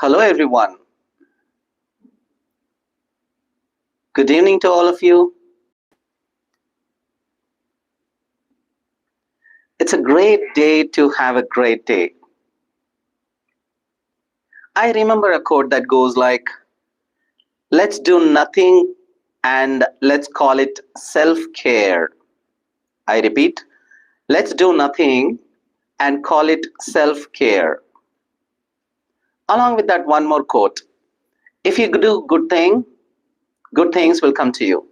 Hello everyone. Good evening to all of you. It's a great day to have a great day. I remember a quote that goes like, let's do nothing and let's call it self-care. I repeat, let's do nothing and call it self-care. Along with that, one more quote. If you do good things will come to you.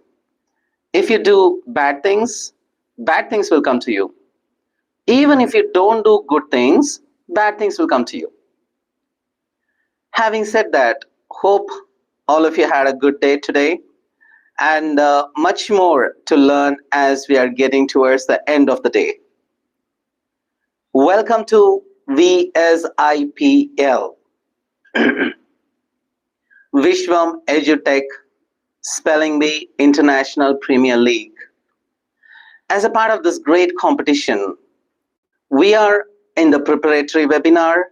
If you do bad things will come to you. Even if you don't do good things, bad things will come to you. Having said that, hope all of you had a good day today and much more to learn as we are getting towards the end of the day. Welcome to VSIPL, Viswam Edutech Spelling Bee International Premier League. As a part of this great competition, we are in the preparatory webinar,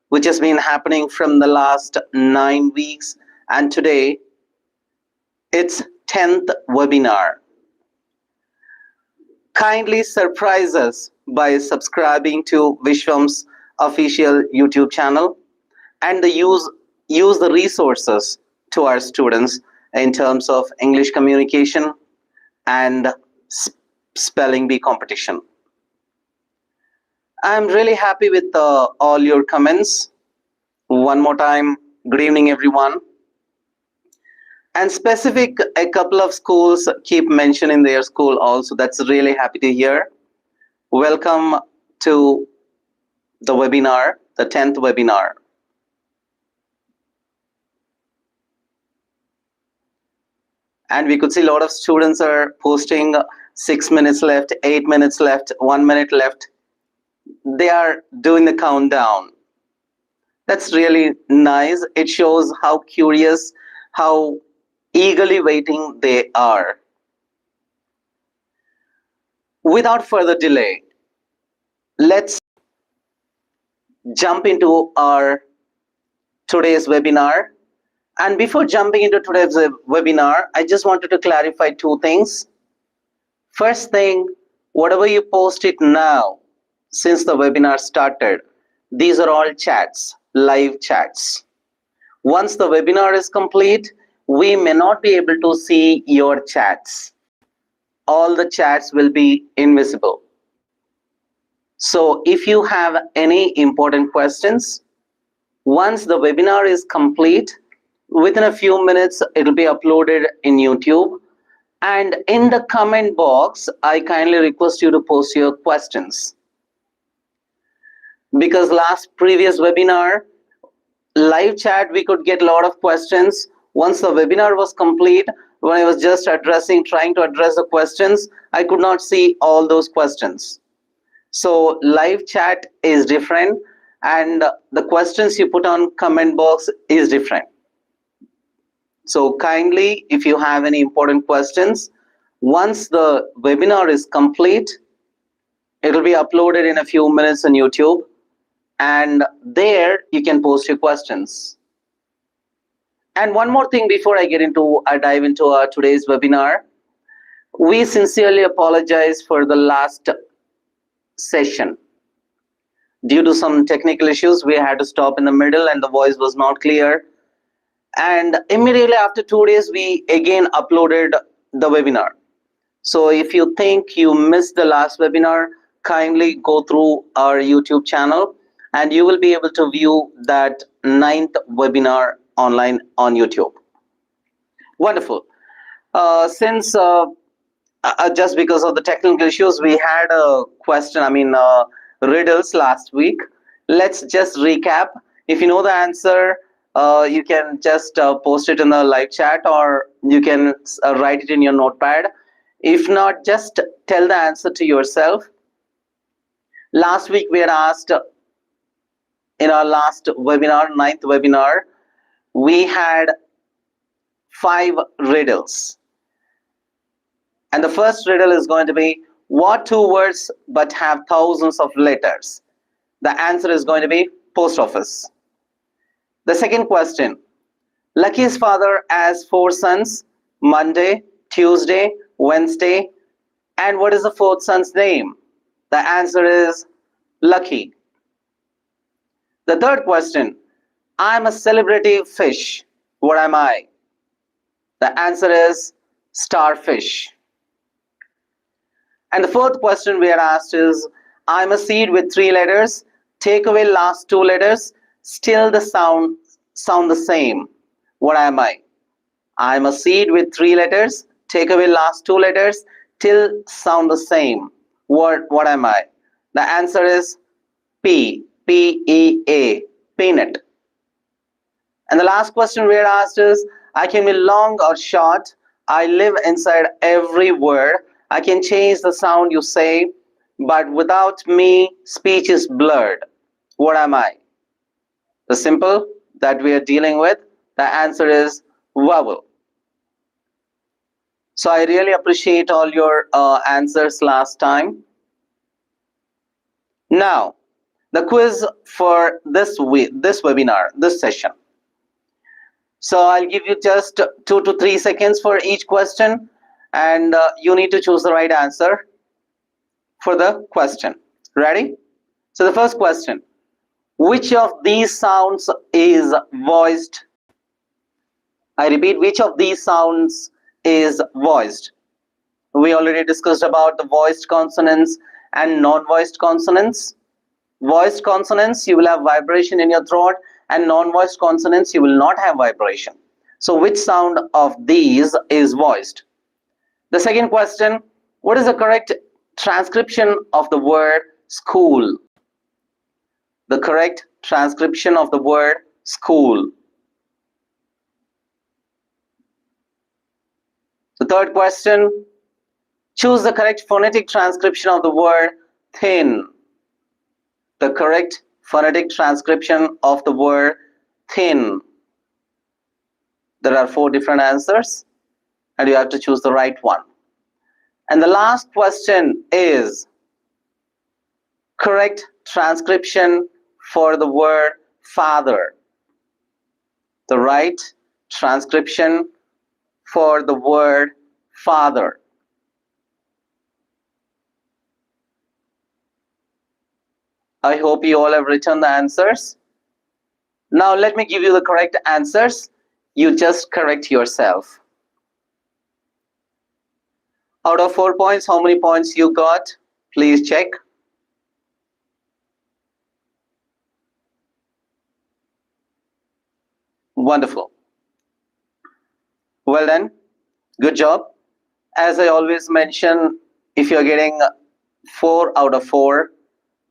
which has been happening from the last 9 weeks, and today it's 10th webinar. Kindly surprise us by subscribing to Viswam's official YouTube channel and use the resources to our students in terms of English communication and spelling bee competition. I'm really happy with all your comments. One more time, good evening everyone. And specific, a couple of schools keep mentioning their school also. That's really happy to hear. Welcome to the webinar, the 10th webinar. And we could see a lot of students are posting 6 minutes left, 8 minutes left, 1 minute left. They are doing the countdown. That's really nice. It shows how curious, how eagerly waiting they are. Without further delay, let's jump into our today's webinar. And before jumping into today's webinar, I just wanted to clarify two things. First thing, whatever you post it now, since the webinar started, these are all chats, live chats. Once the webinar is complete, we may not be able to see your chats. All the chats will be invisible. So if you have any important questions, once the webinar is complete, within a few minutes, it'll be uploaded in YouTube. And in the comment box, I kindly request you to post your questions. Because previous webinar, live chat, we could get a lot of questions. Once the webinar was complete, when I was just trying to address the questions, I could not see all those questions. So live chat is different, and the questions you put on comment box is different. So kindly, if you have any important questions, once the webinar is complete, it will be uploaded in a few minutes on YouTube, and there you can post your questions. And one more thing before I dive into today's webinar, we sincerely apologize for the last session. Due to some technical issues, we had to stop in the middle and the voice was not clear. And immediately after 2 days, we again uploaded the webinar. So if you think you missed the last webinar, kindly go through our YouTube channel and you will be able to view that 9th webinar online on YouTube. Wonderful. Since just because of the technical issues, we had a question, riddles last week. Let's just recap. If you know the answer, you can just post it in the live chat, or you can write it in your notepad. If not, just tell the answer to yourself. Last week we had asked, in our last webinar, 9th webinar, we had 5 riddles. And the first riddle is going to be, what 2 words but have thousands of letters? The answer is going to be post office. The second question, Lucky's father has 4 sons, Monday, Tuesday, Wednesday, and what is the fourth son's name? The answer is Lucky. The third question, I'm a celebrity fish. What am I? The answer is starfish. And the fourth question we are asked is, I'm a seed with 3 letters. Take away last 2 letters. Still the sound the same. What am I? I'm a seed with 3 letters. Take away last 2 letters. Till sound the same. What am I? The answer is P. P-E-A. Peanut. And the last question we are asked is, I can be long or short. I live inside every word. I can change the sound you say, but without me, speech is blurred. What am I? The symbol that we are dealing with, the answer is vowel. So I really appreciate all your answers last time. Now, the quiz for this webinar, this session. So I'll give you just 2 to 3 seconds for each question, and you need to choose the right answer for the question. Ready? So the first question, which of these sounds is voiced? I repeat, which of these sounds is voiced? We already discussed about the voiced consonants and non-voiced consonants. Voiced consonants, you will have vibration in your throat, and non-voiced consonants, you will not have vibration. So which sound of these is voiced? The second question, what is the correct transcription of the word school? The correct transcription of the word school. The third question, choose the correct phonetic transcription of the word thin. The correct phonetic transcription of the word thin. There are 4 different answers, and you have to choose the right one. And the last question is correct transcription for the word father. The right transcription for the word father. I hope you all have written the answers. Now let me give you the correct answers. You just correct yourself. Out of 4 points, how many points you got? Please check. Wonderful. Well done. Good job. As I always mention, if you're getting 4 out of 4,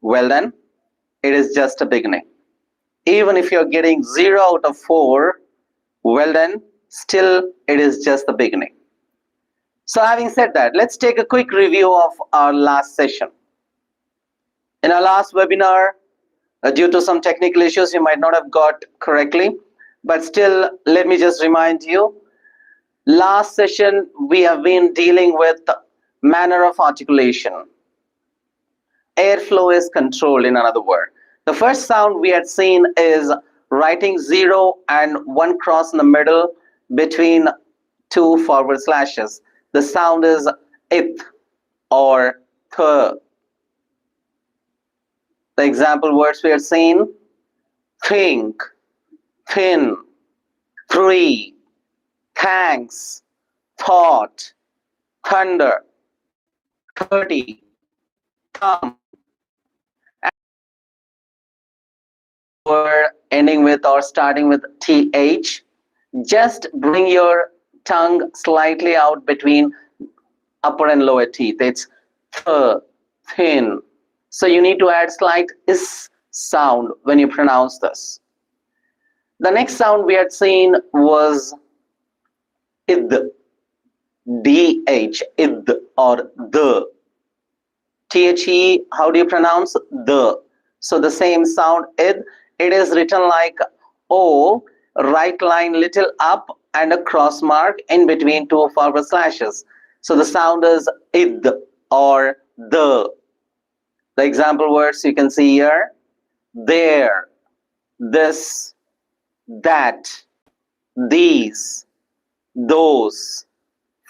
well done. It is just a beginning. Even if you're getting 0 out of 4, well done. Still, it is just the beginning. So having said that, let's take a quick review of our last session. In our last webinar, due to some technical issues, you might not have got correctly, but still, let me just remind you. Last session, we have been dealing with manner of articulation. Airflow is controlled, in another word. The first sound we had seen is writing 0 and 1 cross in the middle between 2 forward slashes. The sound is ith or th. The example words we have seen, think, thin, three, thanks, thought, thunder, 30, thumb. And word ending with or starting with th, just bring your tongue slightly out between upper and lower teeth. It's th, thin. So you need to add slight is sound when you pronounce this. The next sound we had seen was id, dh, id or the. The, how do you pronounce the? So the same sound id, it is written like O, right line little up and a cross mark in between 2 forward slashes. So the sound is id or the. The example words you can see here, there, this, that, these, those,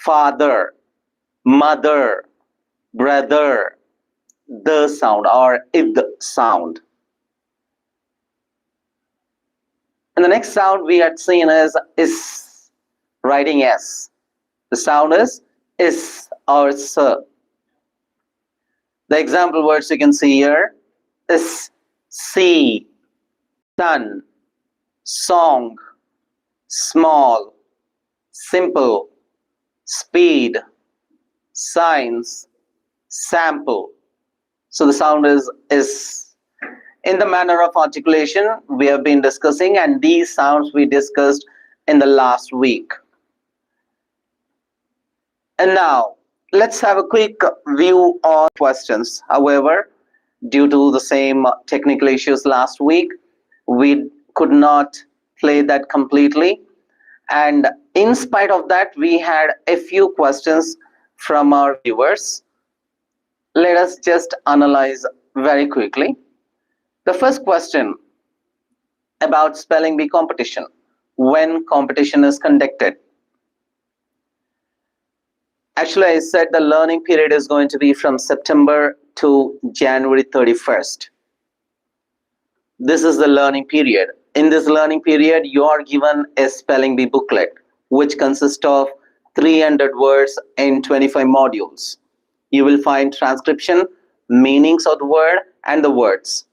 father, mother, brother, the sound or id sound. And the next sound we had seen is writing S. The sound is or s. The example words you can see here is see, sun, song, small, simple, speed, science, sample. So the sound is in the manner of articulation we have been discussing, and these sounds we discussed in the last week. And now let's have a quick view on questions. However, due to the same technical issues last week, we could not play that completely. And in spite of that, we had a few questions from our viewers. Let us just analyze very quickly. The first question about spelling bee competition. When competition is conducted? Actually, I said the learning period is going to be from September to January 31st. This is the learning period. In this learning period, you are given a spelling bee booklet, which consists of 300 words in 25 modules. You will find transcription, meanings of the word and the words.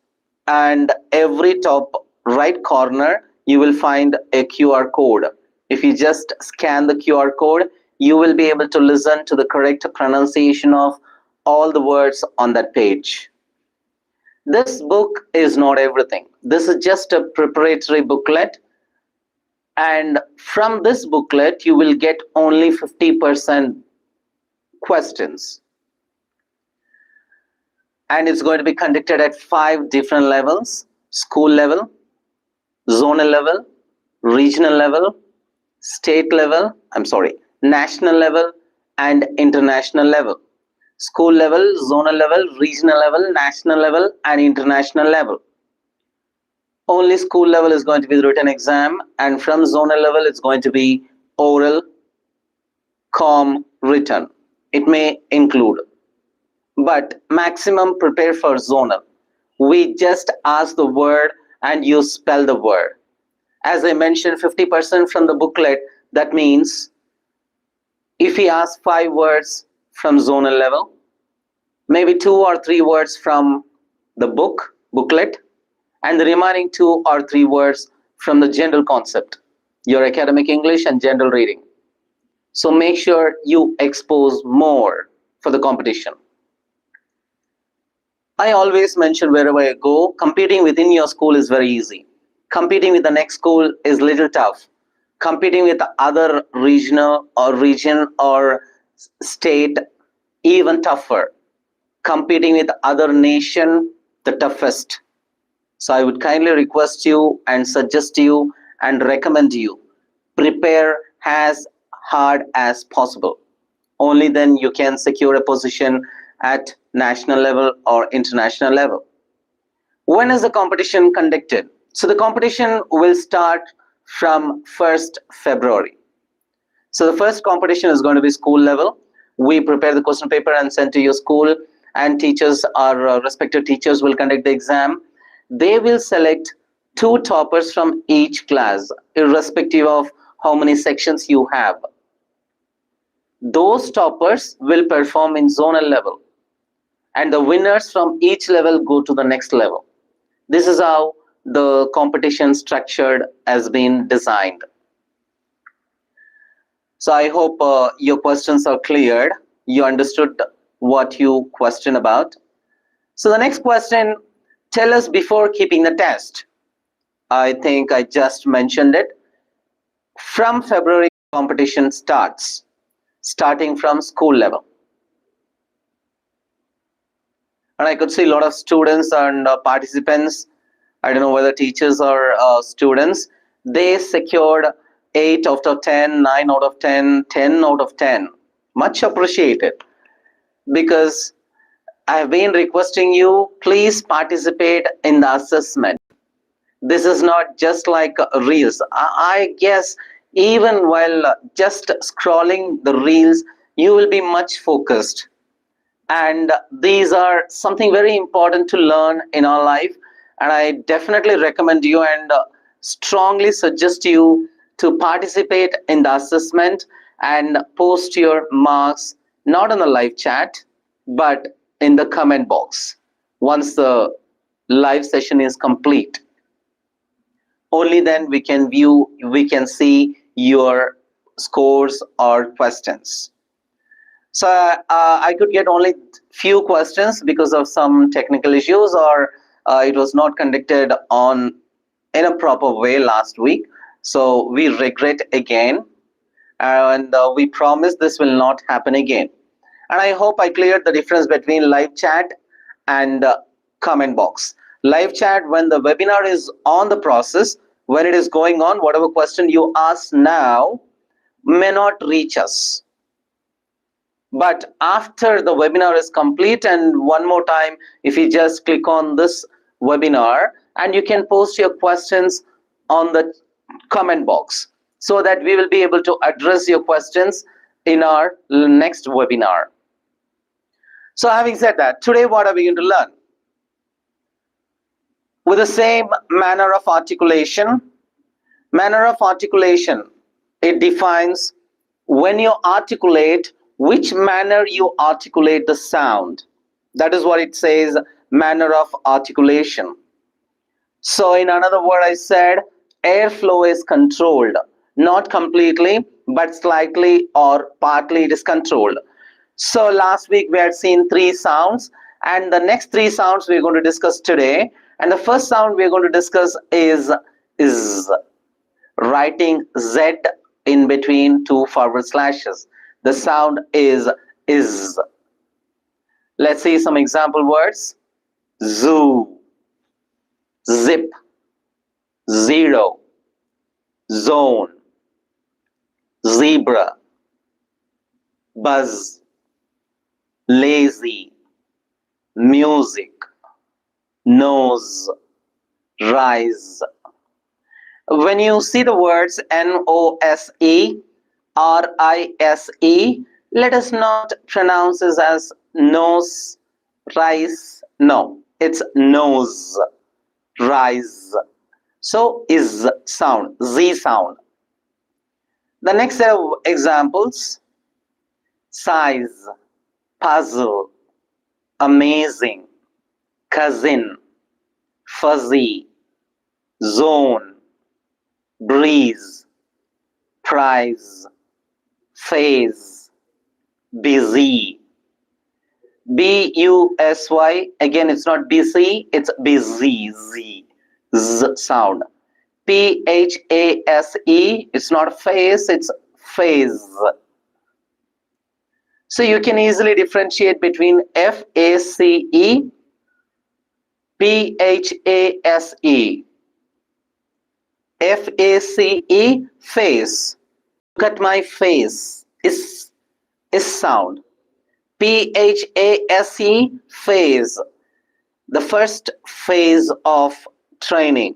And every top right corner, you will find a QR code. If you just scan the QR code, you will be able to listen to the correct pronunciation of all the words on that page. This book is not everything. This is just a preparatory booklet. And from this booklet, you will get only 50% questions. And it's going to be conducted at 5 different levels: school level, zonal level, regional level, national level, and international level. School level, zonal level, regional level, national level, and international level. Only school level is going to be the written exam, and from zonal level it's going to be oral, written. It may include, but maximum prepare for zonal. We just ask the word and you spell the word. As I mentioned, 50% from the booklet. That means if we ask 5 words from zonal level, maybe 2 or 3 words from the booklet, and the remaining 2 or 3 words from the general concept, your academic English and general reading. So make sure you expose more for the competition. I always mention wherever I go, competing within your school is very easy. Competing with the next school is little tough. Competing with the other region or state, even tougher. Competing with other nation, the toughest. So I would kindly request you and suggest you and recommend you, prepare as hard as possible. Only then you can secure a position at national level or international level. When is the competition conducted? So the competition will start from 1st February. So the first competition is going to be school level. We prepare the question paper and send to your school, and teachers, our respective teachers, will conduct the exam. They will select 2 toppers from each class, irrespective of how many sections you have. Those toppers will perform in zonal level, and the winners from each level go to the next level. This is how the competition structured has been designed. So I hope your questions are cleared. You understood what you question about. So the next question, tell us before keeping the test. I think I just mentioned it. From February, competition starts, starting from school level. And I could see a lot of students and participants. I don't know whether teachers or students. They secured 8 out of 10, 9 out of 10, 10 out of 10. Much appreciated. Because I have been requesting you, please participate in the assessment. This is not just like reels. I guess even while just scrolling the reels, you will be much focused. And these are something very important to learn in our life. And I definitely recommend you and strongly suggest you to participate in the assessment and post your marks not in the live chat but in the comment box once the live session is complete. Only then we can see your scores or questions. So I could get only few questions because of some technical issues, or it was not conducted on in a proper way last week. So we regret again, and we promise this will not happen again. And I hope I cleared the difference between live chat and comment box. Live chat, when the webinar is on the process, when it is going on, whatever question you ask now may not reach us. But after the webinar is complete, and one more time, if you just click on this webinar, and you can post your questions on the comment box so that we will be able to address your questions in our next webinar. So having said that, today what are we going to learn? With the same manner of articulation, it defines when you articulate, which manner you articulate the sound. That is what it says, manner of articulation. So in another word, I said airflow is controlled, not completely, but slightly or partly it is controlled. So last week we had seen 3 sounds, and the next 3 sounds we're going to discuss today. And the first sound we're going to discuss is writing Z in between 2 forward slashes. The sound is. Let's see some example words. Zoo, zip, zero, zone, zebra, buzz, lazy, music, nose, rise. When you see the words N-O-S-E, R-I-S-E, let us not pronounce this as nose, rise. No, it's nose, rise. So is sound, Z sound. The next set of examples: size, puzzle, amazing, cousin, fuzzy, zone, breeze, prize, phase, busy. B-U-S-Y, again it's not B-C, it's busy, Z sound. P-H-A-S-E, it's not face, it's phase. So you can easily differentiate between F-A-C-E, P-H-A-S-E. F-A-C-E, face. Look at my face, is sound. P-H-A-S-E, phase. The first phase of training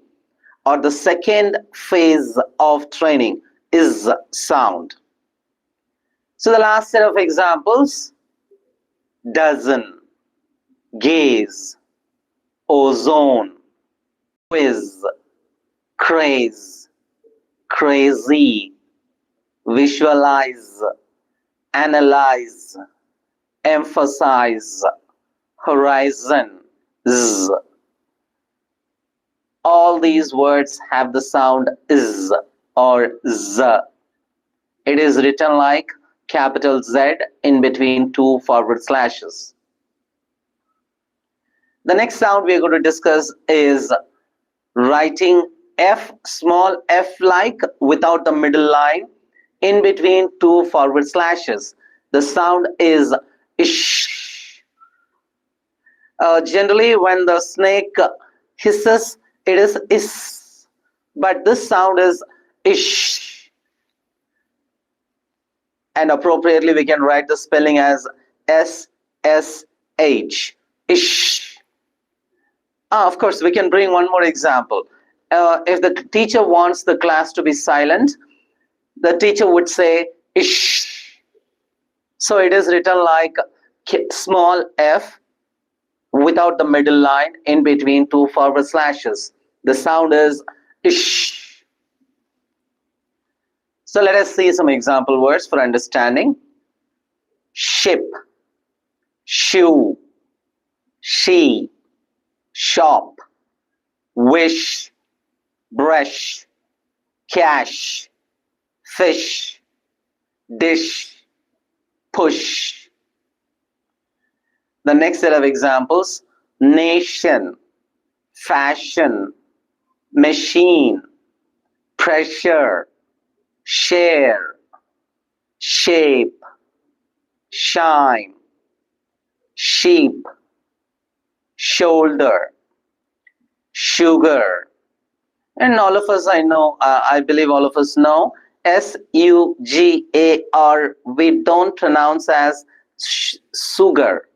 or the second phase of training is sound. So the last set of examples: dozen, gaze, ozone, quiz, craze, crazy, visualize, analyze, emphasize, horizon, z. All these words have the sound is or z. It is written like capital Z in between 2 forward slashes. The next sound we are going to discuss is writing F, small f like, without the middle line, in between 2 forward slashes. The sound is ish. Generally, when the snake hisses, it is is, but this sound is ish. And appropriately, we can write the spelling as S-S-H, ish. Of course, we can bring one more example. if the teacher wants the class to be silent, the teacher would say ish. So it is written like small f without the middle line in between two forward slashes. The sound is ish. So let us see some example words for understanding. Ship, shoe, she, shop, wish, brush, cash, fish, dish, push. The next set of examples: nation, fashion, machine, pressure, share, shape, shine, sheep, shoulder, sugar. And all of us, I believe all of us know, sugar, we don't pronounce as sugar.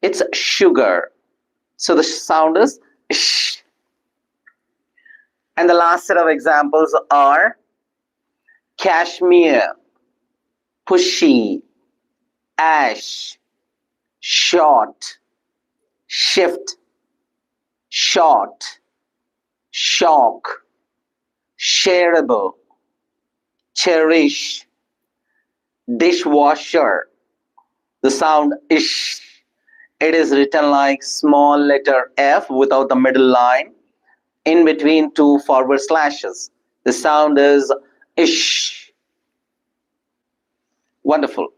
It's sugar. So the sound is sh. And the last set of examples are cashmere, pushy, ash, short, shift, short, shock, shareable, cherish, dishwasher. The sound ish. It is written like small letter f without the middle line in between two forward slashes. The sound is ish. Wonderful.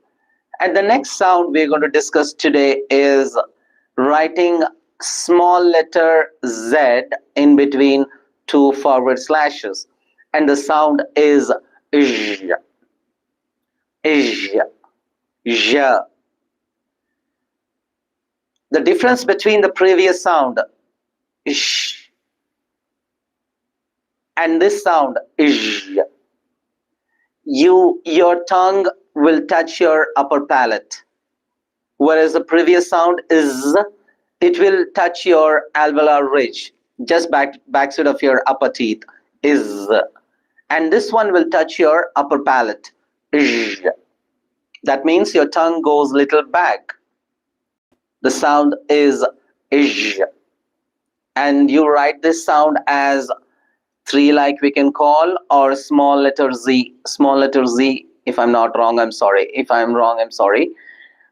And the next sound we're going to discuss today is writing small letter z in between two forward slashes. And the sound is zh, zh, zh. The difference between the previous sound ish and this sound ish, your tongue will touch your upper palate, whereas the previous sound is, it will touch your alveolar ridge, just backside of your upper teeth, is, and this one will touch your upper palate, ish. That means your tongue goes little back. The sound is ish, and you write this sound as 3 like we can call, or small letter z. Small letter z, if I'm not wrong, I'm sorry. If I'm wrong, I'm sorry.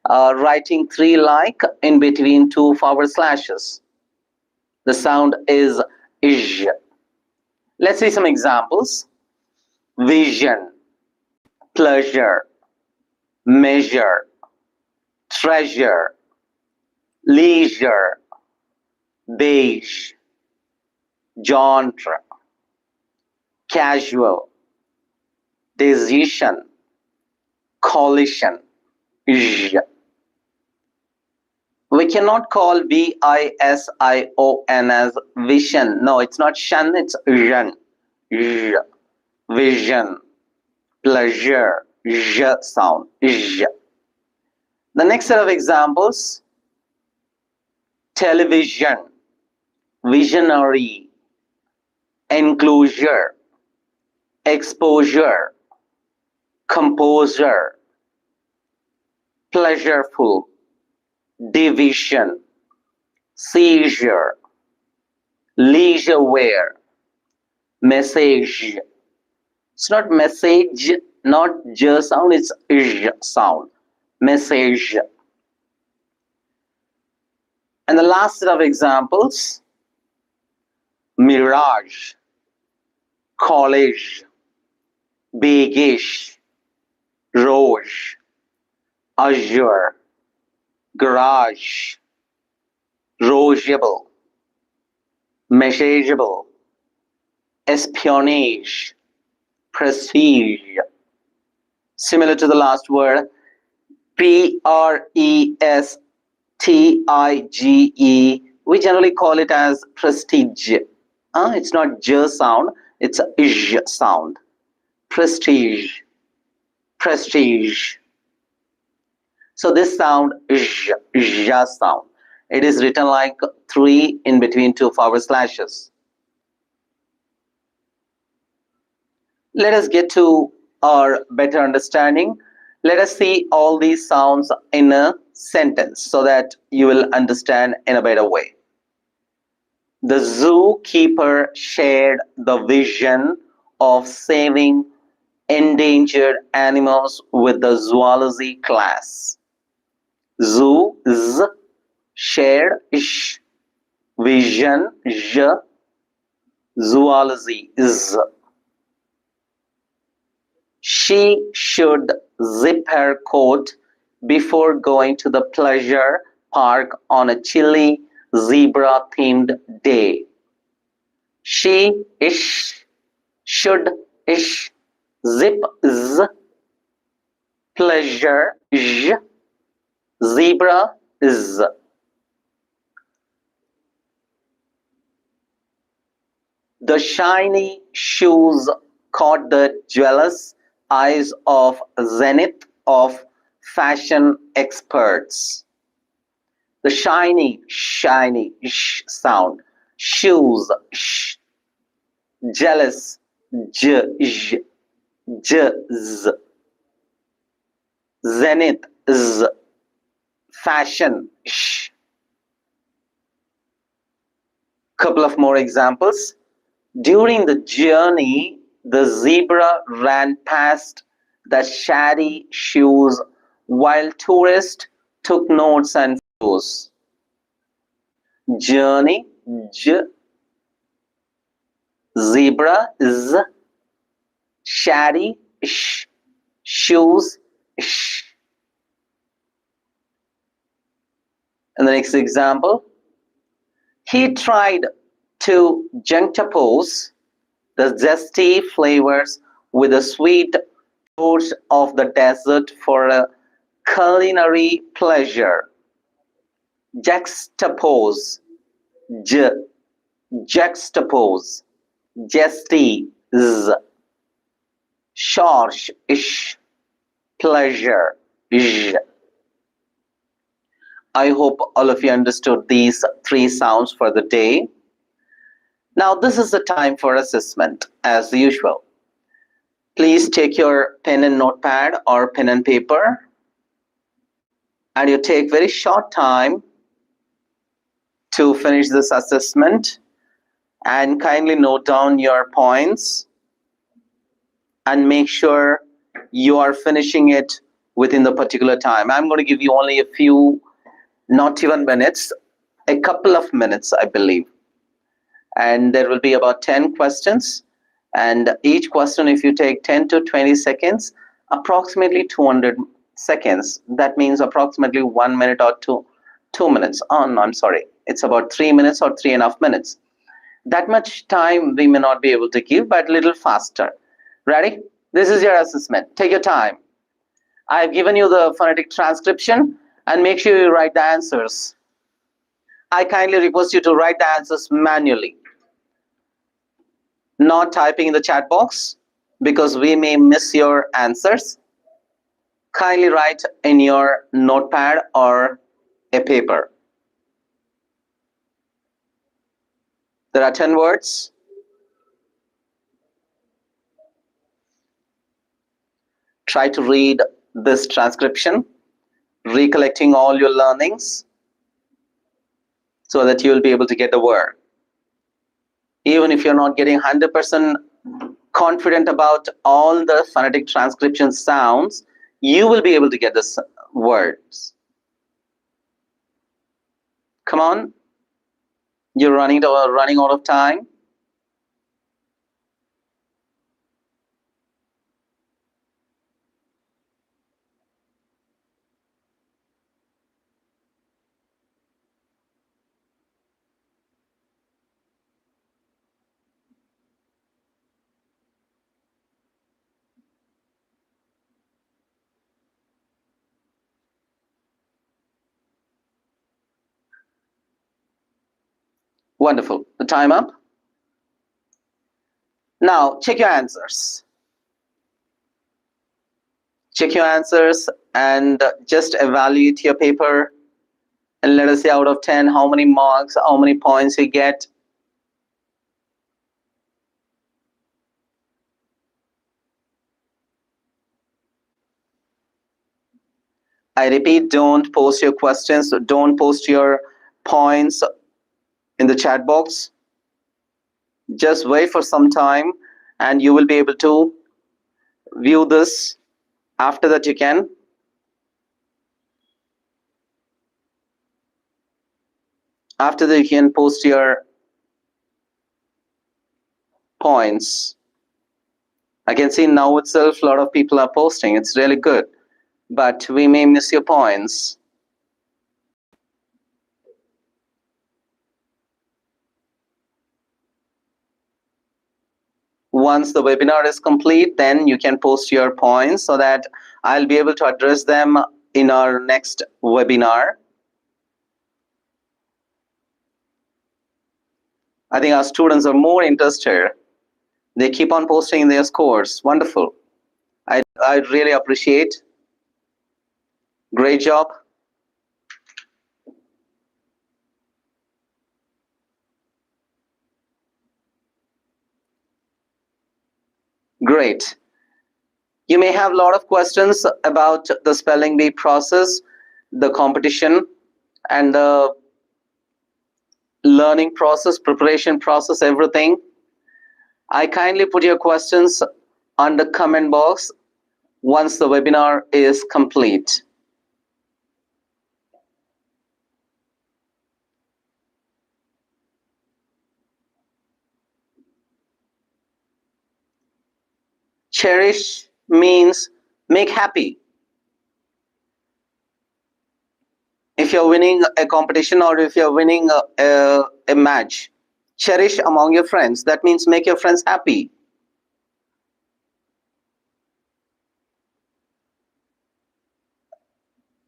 Writing 3 like in between two forward slashes. The sound is ish. Let's see some examples. Vision, pleasure, measure, treasure, leisure, beige, genre, casual, decision, collision. We cannot call vision as vision. No, it's not shan, it's zhan. Vision, pleasure, zh sound. The next set of examples: television, visionary, enclosure, exposure, composer, pleasureful, division, seizure, leisure wear, message. It's not message, not j sound, it's j sound. Message. And the last set of examples: mirage, college, bigish, rouge, azure, garage, rogeable, messageable, espionage, prestige. Similar to the last word, prestige, we generally call it as prestige. It's not j sound, it's a j sound. Prestige, prestige. So this sound, j sound, it is written like 3 in between two forward slashes. Let us get to our better understanding. Let us see all these sounds in a sentence so that you will understand in a better way. The zookeeper shared the vision of saving endangered animals with the zoology class. Zoo, z, shared, sh, vision, j, zoology, z. She should zip her coat before going to the pleasure park on a chilly zebra-themed day. She ish should ish zip z pleasure j zebra z. The shiny shoes caught the jealous eyes of zenith of fashion experts. The shiny sh sound, shoes sh, jealous j j, j z, zenith z, fashion sh. Couple of more examples. During the journey, the zebra ran past the shady shoes while tourists took notes and photos. Journey, j, zebra, z, shady, sh, shoes, sh. And the next example, he tried to juxtapose the zesty flavors with the sweet fruits of the desert for a culinary pleasure. Juxtapose, j, juxtapose, zesty, z, charge, ish, pleasure, j. I hope all of you understood these three sounds for the day. Now this is the time for assessment as usual. Please take your pen and notepad or pen and paper, and you take very short time to finish this assessment, and kindly note down your points and make sure you are finishing it within the particular time. I'm going to give you only a few, not even minutes, a couple of minutes, I believe. And there will be about 10 questions. And each question, if you take 10 to 20 seconds, approximately 200 seconds, that means approximately 1 minute or 2 minutes. Oh, no, I'm sorry. It's about 3 minutes or 3.5 minutes. That much time we may not be able to give, but a little faster. Ready? This is your assessment. Take your time. I've given you the phonetic transcription, and make sure you write the answers. I kindly request you to write the answers manually, not typing in the chat box, because we may miss your answers. Kindly write in your notepad or a paper. There are 10 words. Try to read this transcription, recollecting all your learnings so that you will be able to get the word. Even if you're not getting 100% confident about all the phonetic transcription sounds, you will be able to get the words. Come on, you're running out of time. Wonderful. The time up. Now check your answers. Check your answers and just evaluate your paper, and let us say out of 10 how many marks, how many points you get. I repeat, don't post your questions, don't post your points in the chat box. Just wait for some time and you will be able to view this. After that, you can post your points. I can see now itself a lot of people are posting. It's really good, but we may miss your points. Once the webinar is complete, then you can post your points so that I'll be able to address them in our next webinar. I think our students are more interested. They keep on posting their scores. Wonderful. I really appreciate. Great job. Great. You may have a lot of questions about the spelling bee process, the competition, and the learning process, preparation process, everything. I kindly put your questions on the comment box once the webinar is complete. Cherish means make happy. If you're winning a competition or if you're winning a match, cherish among your friends. That means make your friends happy.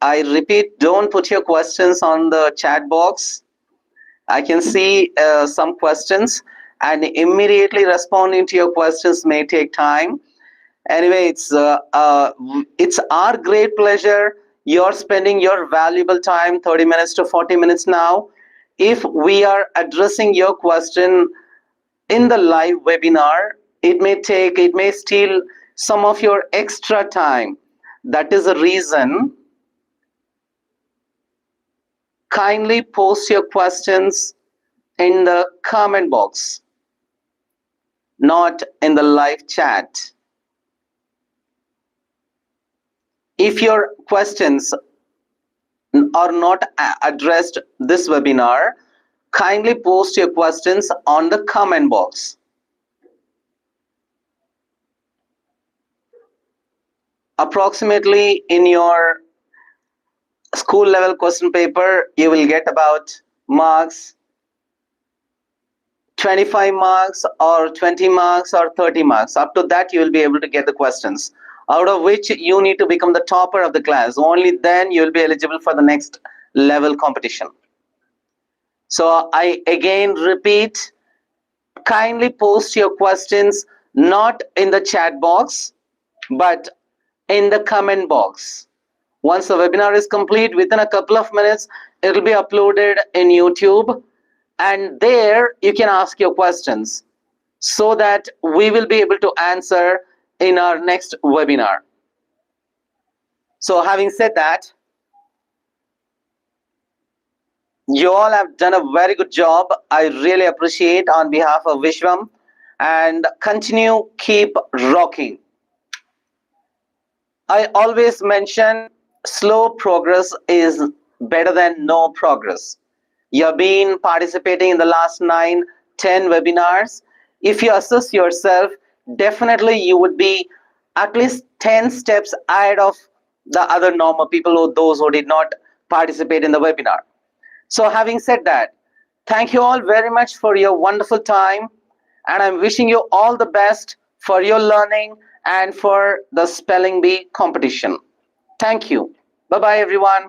I repeat, don't put your questions on the chat box. I can see some questions, and immediately responding to your questions may take time. Anyway, it's our great pleasure. You're spending your valuable time, 30 minutes to 40 minutes now. If we are addressing your question in the live webinar, it may steal some of your extra time. That is the reason. Kindly post your questions in the comment box, not in the live chat. If your questions are not addressed this webinar, kindly post your questions on the comment box. Approximately in your school level question paper, you will get about marks 25 marks or 20 marks or 30 marks. Up to that, you will be able to get the questions, out of which you need to become the topper of the class. Only then you will be eligible for the next level competition. So I again repeat, kindly post your questions not in the chat box, but in the comment box. Once the webinar is complete, within a couple of minutes, it will be uploaded in YouTube, and there you can ask your questions so that we will be able to answer in our next webinar. So having said that, you all have done a very good job. I really appreciate on behalf of Viswam, and continue, keep rocking. I always mention slow progress is better than no progress. You've been participating in the last 9, 10 webinars. If you assess yourself, definitely you would be at least 10 steps ahead of the other normal people, or those who did not participate in the webinar. So having said that, thank you all very much for your wonderful time, and I'm wishing you all the best for your learning and for the spelling bee competition. Thank you. Bye-bye, everyone.